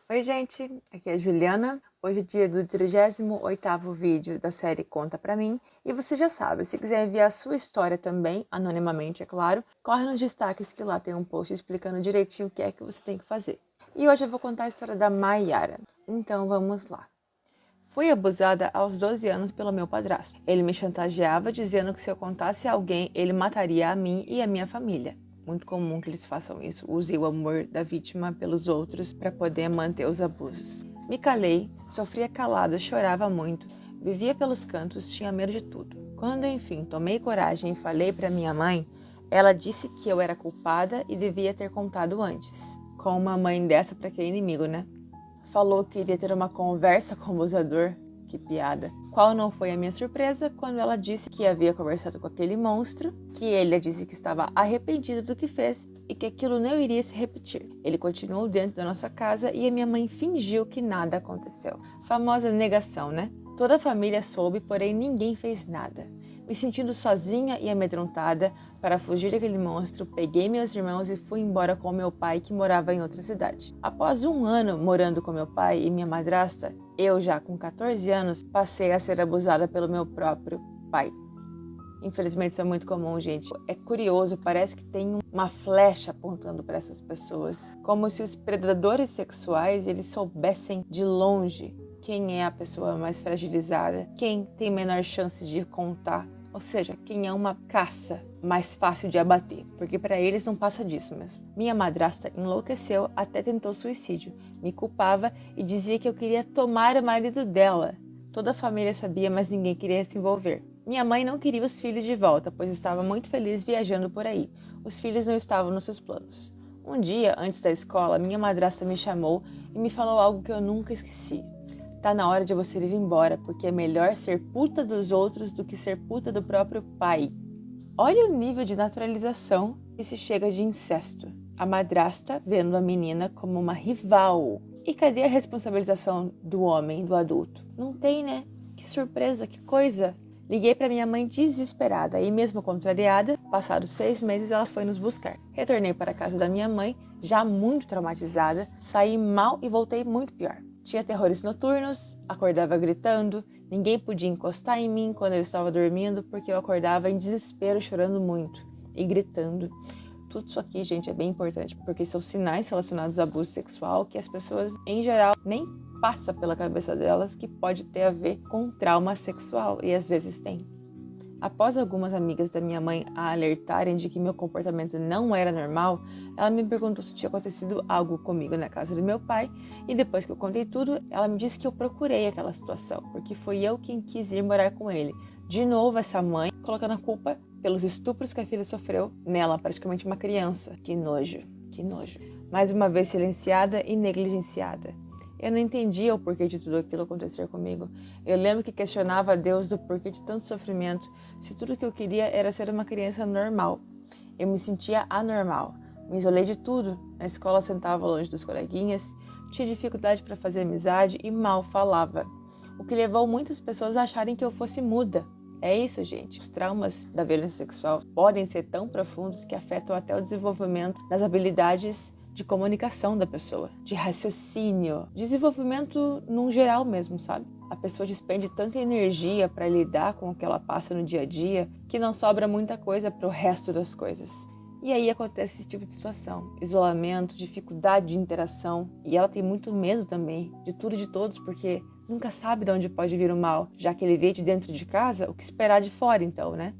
Oi gente, aqui é a Juliana. Hoje é dia do 38º vídeo da série Conta Pra Mim. E você já sabe, se quiser enviar a sua história também, anonimamente é claro, corre nos destaques que lá tem um post explicando direitinho o que é que você tem que fazer. E hoje eu vou contar a história da Maiara. Então vamos lá. Fui abusada aos 12 anos pelo meu padrasto. Ele me chantageava dizendo que se eu contasse a alguém, ele mataria a mim e a minha família. Muito comum que eles façam isso, usem o amor da vítima pelos outros para poder manter os abusos. Me calei, sofria calada, chorava muito, vivia pelos cantos, tinha medo de tudo. Quando enfim tomei coragem e falei para minha mãe, ela disse que eu era culpada e devia ter contado antes. Com uma mãe dessa para que inimigo, né? Falou que iria ter uma conversa com o abusador. Que piada. Qual não foi a minha surpresa quando ela disse que havia conversado com aquele monstro, que ele disse que estava arrependido do que fez e que aquilo não iria se repetir. Ele continuou dentro da nossa casa e a minha mãe fingiu que nada aconteceu. Famosa negação, né? Toda a família soube, porém ninguém fez nada. Me sentindo sozinha e amedrontada, para fugir daquele monstro, peguei meus irmãos e fui embora com meu pai, que morava em outra cidade. Após um ano morando com meu pai e minha madrasta, eu já com 14 anos, passei a ser abusada pelo meu próprio pai. Infelizmente isso é muito comum, gente. É curioso, parece que tem uma flecha apontando para essas pessoas. Como se os predadores sexuais eles soubessem de longe quem é a pessoa mais fragilizada, quem tem menor chance de contar. Ou seja, quem é uma caça mais fácil de abater, porque para eles não passa disso mesmo. Minha madrasta enlouqueceu, até tentou suicídio, me culpava e dizia que eu queria tomar o marido dela. Toda a família sabia, mas ninguém queria se envolver. Minha mãe não queria os filhos de volta, pois estava muito feliz viajando por aí. Os filhos não estavam nos seus planos. Um dia, antes da escola, minha madrasta me chamou e me falou algo que eu nunca esqueci. Tá na hora de você ir embora, porque é melhor ser puta dos outros do que ser puta do próprio pai. Olha o nível de naturalização que se chega de incesto. A madrasta vendo a menina como uma rival. E cadê a responsabilização do homem, do adulto? Não tem, né? Que surpresa, que coisa! Liguei para minha mãe desesperada e mesmo contrariada, passados 6 meses ela foi nos buscar. Retornei para a casa da minha mãe, já muito traumatizada, saí mal e voltei muito pior. Tinha terrores noturnos, acordava gritando, ninguém podia encostar em mim quando eu estava dormindo porque eu acordava em desespero, chorando muito e gritando. Tudo isso aqui, gente, é bem importante porque são sinais relacionados a abuso sexual que as pessoas, em geral, nem passa pela cabeça delas que pode ter a ver com trauma sexual e às vezes tem. Após algumas amigas da minha mãe a alertarem de que meu comportamento não era normal, ela me perguntou se tinha acontecido algo comigo na casa do meu pai e depois que eu contei tudo, ela me disse que eu procurei aquela situação, porque foi eu quem quis ir morar com ele. De novo essa mãe colocando a culpa pelos estupros que a filha sofreu nela, praticamente uma criança. Que nojo, que nojo. Mais uma vez silenciada e negligenciada. Eu não entendia o porquê de tudo aquilo acontecer comigo. Eu lembro que questionava a Deus do porquê de tanto sofrimento, se tudo que eu queria era ser uma criança normal. Eu me sentia anormal. Me isolei de tudo. Na escola sentava longe dos coleguinhas, tinha dificuldade para fazer amizade e mal falava. O que levou muitas pessoas a acharem que eu fosse muda. É isso, gente. Os traumas da violência sexual podem ser tão profundos que afetam até o desenvolvimento das habilidades de comunicação da pessoa, de raciocínio, desenvolvimento num geral mesmo, sabe? A pessoa despende tanta energia para lidar com o que ela passa no dia a dia que não sobra muita coisa para o resto das coisas. E aí acontece esse tipo de situação, isolamento, dificuldade de interação, e ela tem muito medo também de tudo e de todos, porque nunca sabe de onde pode vir o mal, já que ele vê de dentro de casa, o que esperar de fora então, né?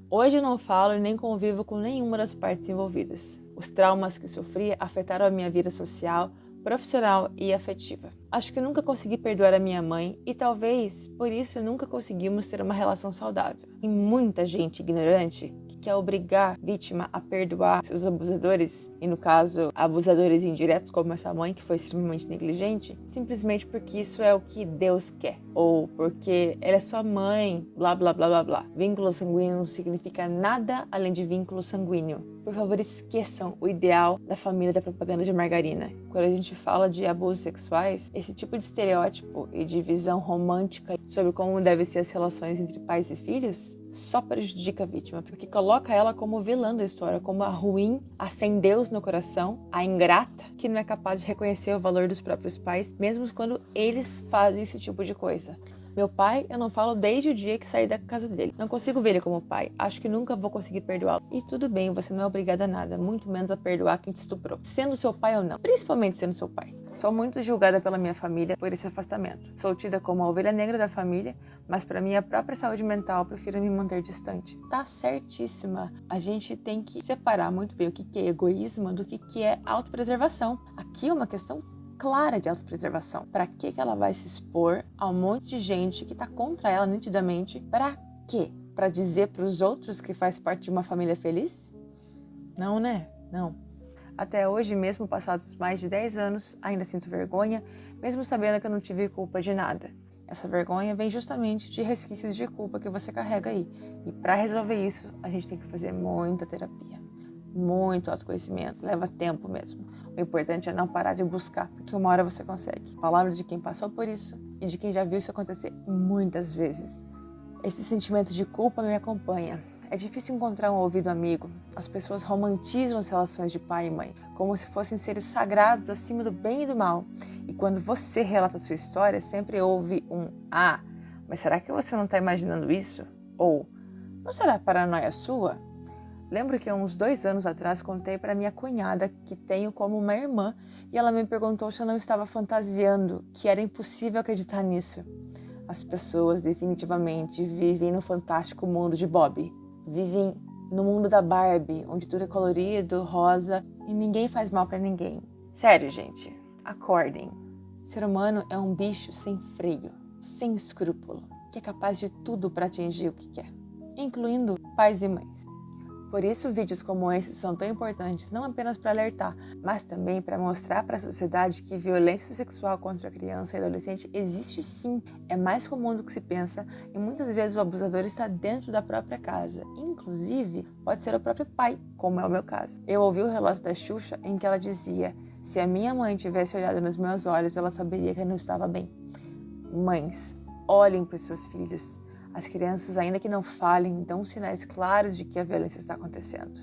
Hoje eu não falo e nem convivo com nenhuma das partes envolvidas. Os traumas que sofri afetaram a minha vida social, profissional e afetiva. Acho que nunca consegui perdoar a minha mãe e talvez por isso nunca conseguimos ter uma relação saudável. Tem muita gente ignorante que quer obrigar a vítima a perdoar seus abusadores, e no caso, abusadores indiretos como essa mãe que foi extremamente negligente, simplesmente porque isso é o que Deus quer, ou porque ela é sua mãe, blá blá blá blá blá. Vínculo sanguíneo não significa nada além de vínculo sanguíneo. Por favor, esqueçam o ideal da família da propaganda de margarina. Quando a gente fala de abusos sexuais, esse tipo de estereótipo e de visão romântica sobre como devem ser as relações entre pais e filhos só prejudica a vítima, porque coloca ela como vilã da história, como a ruim, a sem Deus no coração, a ingrata, que não é capaz de reconhecer o valor dos próprios pais, mesmo quando eles fazem esse tipo de coisa. Meu pai, eu não falo desde o dia que saí da casa dele. Não consigo ver ele como pai. Acho que nunca vou conseguir perdoá-lo. E tudo bem, você não é obrigada a nada, muito menos a perdoar quem te estuprou, sendo seu pai ou não, principalmente sendo seu pai. Sou muito julgada pela minha família por esse afastamento. Sou tida como a ovelha negra da família, mas para minha própria saúde mental, prefiro me manter distante. Tá certíssima. A gente tem que separar muito bem o que é egoísmo do que é autopreservação. Aqui é uma questão clara de autopreservação. Para que ela vai se expor a um monte de gente que tá contra ela nitidamente? Para quê? Para dizer para os outros que faz parte de uma família feliz? Não, né? Não. Até hoje, mesmo passados mais de 10 anos, ainda sinto vergonha, mesmo sabendo que eu não tive culpa de nada. Essa vergonha vem justamente de resquícios de culpa que você carrega aí. E para resolver isso, a gente tem que fazer muita terapia, muito autoconhecimento, leva tempo mesmo. O importante é não parar de buscar, porque uma hora você consegue. Palavras de quem passou por isso e de quem já viu isso acontecer muitas vezes. Esse sentimento de culpa me acompanha. É difícil encontrar um ouvido amigo. As pessoas romantizam as relações de pai e mãe, como se fossem seres sagrados acima do bem e do mal. E quando você relata a sua história, sempre ouve um "ah, mas será que você não está imaginando isso?" Ou "não será paranoia sua?" Lembro que há uns 2 anos atrás contei para minha cunhada, que tenho como uma irmã, e ela me perguntou se eu não estava fantasiando, que era impossível acreditar nisso. As pessoas definitivamente vivem no fantástico mundo de Bob. Vivem no mundo da Barbie, onde tudo é colorido, rosa e ninguém faz mal para ninguém. Sério, gente, acordem. O ser humano é um bicho sem freio, sem escrúpulo, que é capaz de tudo para atingir o que quer, incluindo pais e mães. Por isso, vídeos como esses são tão importantes, não apenas para alertar, mas também para mostrar para a sociedade que violência sexual contra a criança e adolescente existe sim, é mais comum do que se pensa e muitas vezes o abusador está dentro da própria casa. Inclusive, pode ser o próprio pai, como é o meu caso. Eu ouvi o relato da Xuxa em que ela dizia: se a minha mãe tivesse olhado nos meus olhos, ela saberia que eu não estava bem. Mães, olhem para os seus filhos. As crianças, ainda que não falem, dão sinais claros de que a violência está acontecendo.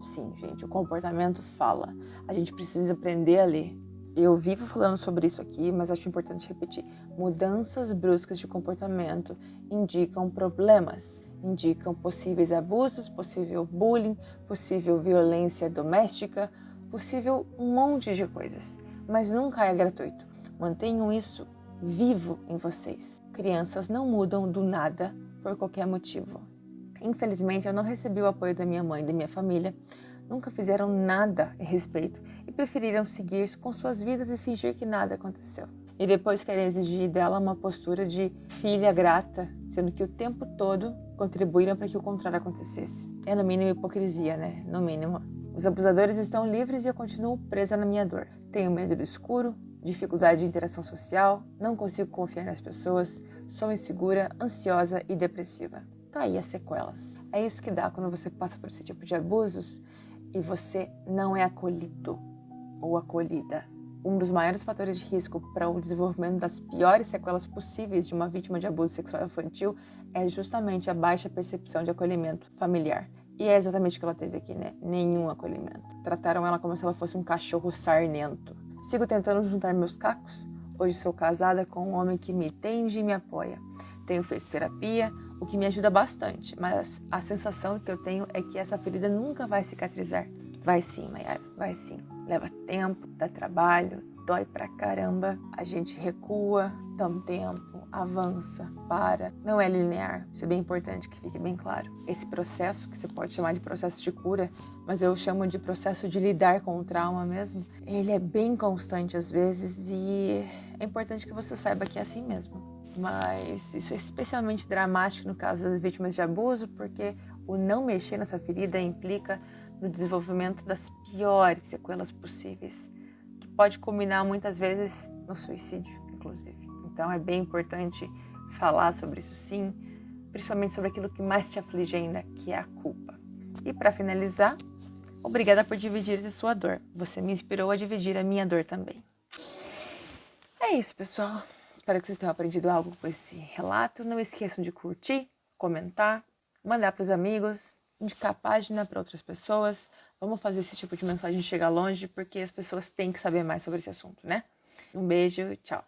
Sim, gente, o comportamento fala. A gente precisa aprender a ler. Eu vivo falando sobre isso aqui, mas acho importante repetir. Mudanças bruscas de comportamento indicam problemas, indicam possíveis abusos, possível bullying, possível violência doméstica, possível um monte de coisas. Mas nunca é gratuito. Mantenham isso vivo em vocês. Crianças não mudam do nada por qualquer motivo. Infelizmente, eu não recebi o apoio da minha mãe e da minha família. Nunca fizeram nada a respeito e preferiram seguir com suas vidas e fingir que nada aconteceu. E depois querem exigir dela uma postura de filha grata, sendo que o tempo todo contribuíram para que o contrário acontecesse. É no mínimo hipocrisia, né? No mínimo. Os abusadores estão livres e eu continuo presa na minha dor. Tenho medo do escuro, dificuldade de interação social, não consigo confiar nas pessoas, sou insegura, ansiosa e depressiva. Tá aí as sequelas. É isso que dá quando você passa por esse tipo de abusos e você não é acolhido ou acolhida. Um dos maiores fatores de risco para o desenvolvimento das piores sequelas possíveis de uma vítima de abuso sexual infantil é justamente a baixa percepção de acolhimento familiar. E é exatamente o que ela teve aqui, né? Nenhum acolhimento. Trataram ela como se ela fosse um cachorro sarnento. Sigo tentando juntar meus cacos. Hoje sou casada com um homem que me entende e me apoia. Tenho feito terapia, o que me ajuda bastante, mas a sensação que eu tenho é que essa ferida nunca vai cicatrizar. Vai sim, Mayara, vai sim. Leva tempo, dá trabalho, dói pra caramba. A gente recua, dá um tempo, avança, para. Não é linear, isso é bem importante que fique bem claro. Esse processo, que você pode chamar de processo de cura, mas eu chamo de processo de lidar com o trauma mesmo, ele é bem constante às vezes e é importante que você saiba que é assim mesmo. Mas isso é especialmente dramático no caso das vítimas de abuso, porque o não mexer nessa ferida implica no desenvolvimento das piores sequelas possíveis, que pode culminar muitas vezes no suicídio, inclusive. Então é bem importante falar sobre isso sim, principalmente sobre aquilo que mais te aflige ainda, que é a culpa. E para finalizar, Obrigada por dividir a sua dor. Você me inspirou a dividir a minha dor também. É isso, pessoal. Espero que vocês tenham aprendido algo com esse relato. Não esqueçam de curtir, comentar, mandar para os amigos, indicar a página para outras pessoas. Vamos fazer esse tipo de mensagem chegar longe, porque as pessoas têm que saber mais sobre esse assunto, né? Um beijo, tchau.